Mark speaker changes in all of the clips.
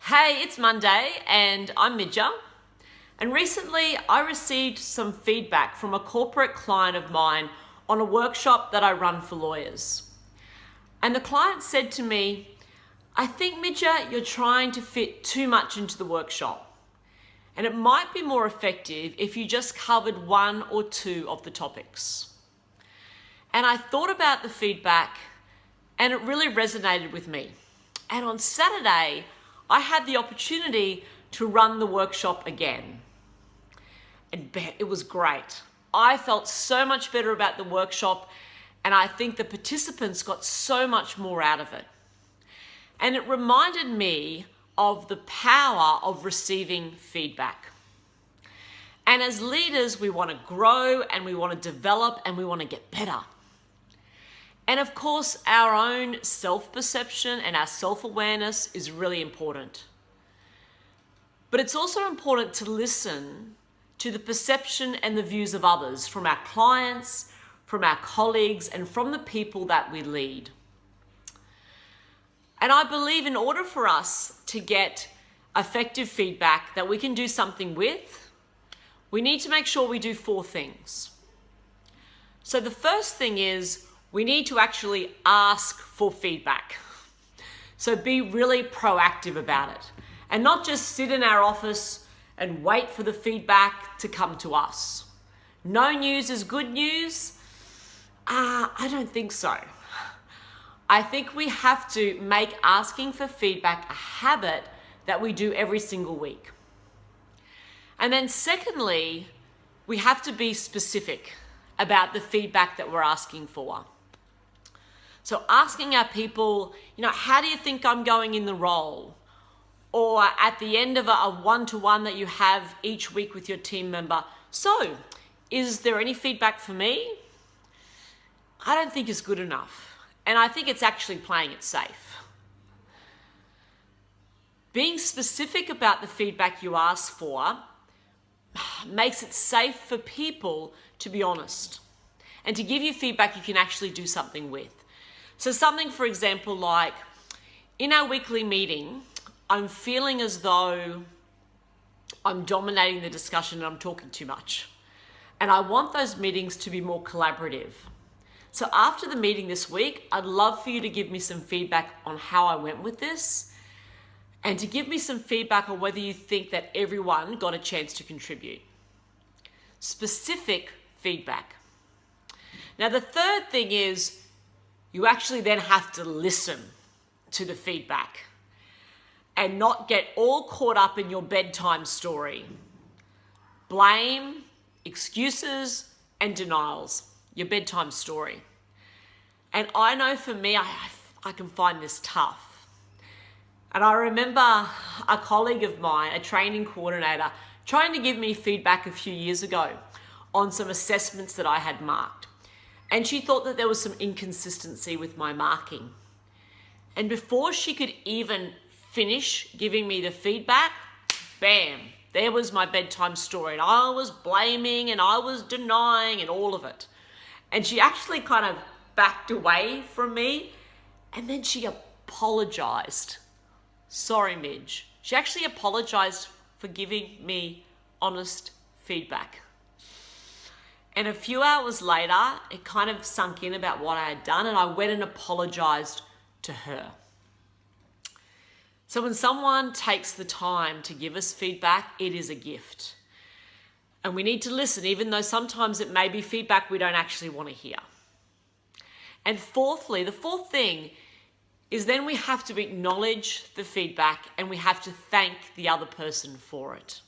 Speaker 1: Hey, it's Monday and I'm MIDJA. And recently I received some feedback from a corporate client of mine on a workshop that I run for lawyers. And the client said to me, I think MIDJA, you're trying to fit too much into the workshop. And it might be more effective if you just covered one or two of the topics. And I thought about the feedback and it really resonated with me. And on Saturday, I had the opportunity to run the workshop again. And it was great. I felt so much better about the workshop and I think the participants got so much more out of it. And it reminded me of the power of receiving feedback. And as leaders, we want to grow and we want to develop and we want to get better. And of course, our own self-perception and our self-awareness is really important. But it's also important to listen to the perception and the views of others, from our clients, from our colleagues, and from the people that we lead. And I believe in order for us to get effective feedback that we can do something with, we need to make sure we do 4 things. So the first thing is, we need to actually ask for feedback. So be really proactive about it and not just sit in our office and wait for the feedback to come to us. No news is good news? I don't think so. I think we have to make asking for feedback a habit that we do every single week. And then secondly, we have to be specific about the feedback that we're asking for. So asking our people, how do you think I'm going in the role? Or at the end of a one-to-one that you have each week with your team member, so is there any feedback for me? I don't think it's good enough. And I think it's actually playing it safe. Being specific about the feedback you ask for makes it safe for people to be honest and to give you feedback you can actually do something with. So something, for example, like in our weekly meeting, I'm feeling as though I'm dominating the discussion and I'm talking too much. And I want those meetings to be more collaborative. So after the meeting this week, I'd love for you to give me some feedback on how I went with this and to give me some feedback on whether you think that everyone got a chance to contribute. Specific feedback. Now, the third thing is you actually then have to listen to the feedback and not get all caught up in your bedtime story. Blame, excuses, and denials. Your bedtime story. And I know for me, I can find this tough. And I remember a colleague of mine, a training coordinator, trying to give me feedback a few years ago on some assessments that I had marked. And she thought that there was some inconsistency with my marking. And before she could even finish giving me the feedback, bam, there was my bedtime story. And I was blaming and I was denying and all of it. And she actually kind of backed away from me and then she apologized. Sorry, Midge. She actually apologized for giving me honest feedback. And a few hours later, it kind of sunk in about what I had done and I went and apologized to her. So when someone takes the time to give us feedback, it is a gift. And we need to listen, even though sometimes it may be feedback we don't actually want to hear. And fourthly, the fourth thing is then we have to acknowledge the feedback and we have to thank the other person for it.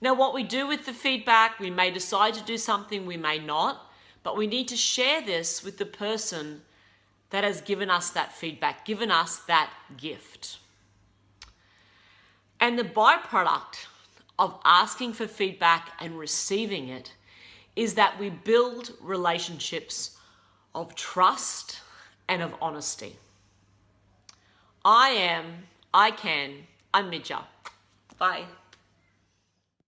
Speaker 1: Now, what we do with the feedback, we may decide to do something, we may not, but we need to share this with the person that has given us that feedback, given us that gift. And the byproduct of asking for feedback and receiving it is that we build relationships of trust and of honesty. I'm MIDJA. Bye.